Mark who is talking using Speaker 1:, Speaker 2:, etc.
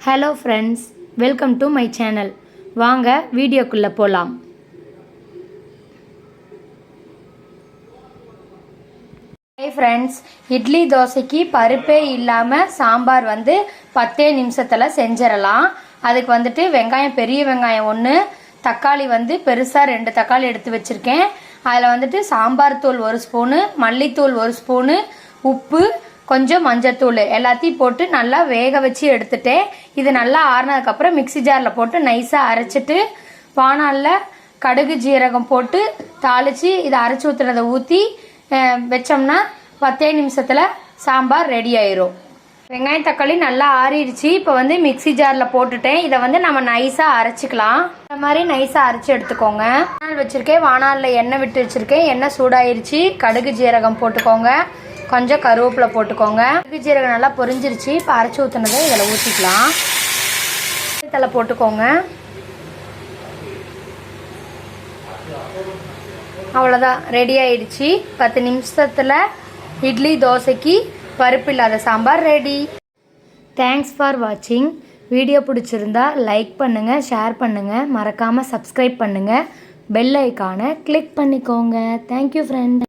Speaker 1: Hello friends, welcome to my channel. வாங்க வீடியோக்குள்ளே போகலாம். ஹாய் ஃப்ரெண்ட்ஸ், இட்லி தோசைக்கு பருப்பே இல்லாமல் சாம்பார் 10 நிமிஷத்தில் செஞ்சிடலாம். அதுக்கு வெங்காயம், பெரிய வெங்காயம் 1, தக்காளி பெருசாக 2 தக்காளி எடுத்து வச்சுருக்கேன். அதில் சாம்பார் தூள் 1 ஸ்பூனு, மல்லித்தூள் 1 ஸ்பூனு, உப்பு, கொஞ்சம் மஞ்சத்தூள் எல்லாத்தையும் போட்டு நல்லா வேக வச்சு எடுத்துட்டேன். இது நல்லா ஆறுனதுக்கப்புறம் மிக்சி ஜாரில் போட்டு நைஸாக அரைச்சிட்டு வாணலில் கடுகு ஜீரகம் போட்டு தாளித்து இதை அரைச்சி ஊற்றுனதை ஊற்றி வச்சோம்னா 10 நிமிஷத்தில் சாம்பார் ரெடி ஆயிரும். வெங்காயம் தக்காளி நல்லா ஆறிடுச்சு. இப்போ மிக்சி ஜாரில் போட்டுட்டேன். இதை நம்ம நைஸாக அரைச்சிக்கலாம். இந்த மாதிரி நைஸாக அரைச்சி எடுத்துக்கோங்க. வாணல் வச்சுருக்கேன். வாணலில் எண்ணெய் விட்டு வச்சுருக்கேன். எண்ணெய் சூடாயிருச்சு. கடுகு ஜீரகம் போட்டுக்கோங்க. கொஞ்சம் கருவேப்பிலை போட்டுக்கோங்க. கடுகு ஜீரகம் நல்லா பொரிஞ்சிருச்சு. இப்போ அரைச்சி ஊற்றுனதை இதில் ஊற்றிக்கலாம். தலை போட்டுக்கோங்க. அவ்வளோதான், ரெடி ஆயிடுச்சு. 10 நிமிஷத்தில் இட்லி தோசைக்கு பருப்பு இல்லாத சாம்பார் ரெடி. தேங்க்ஸ் ஃபார் வாட்சிங். வீடியோ பிடிச்சிருந்தா லைக் பண்ணுங்கள், ஷேர் பண்ணுங்கள், மறக்காமல் சப்ஸ்கிரைப் பண்ணுங்கள், பெல் ஐக்கானை கிளிக் பண்ணிக்கோங்க. Thank you friend.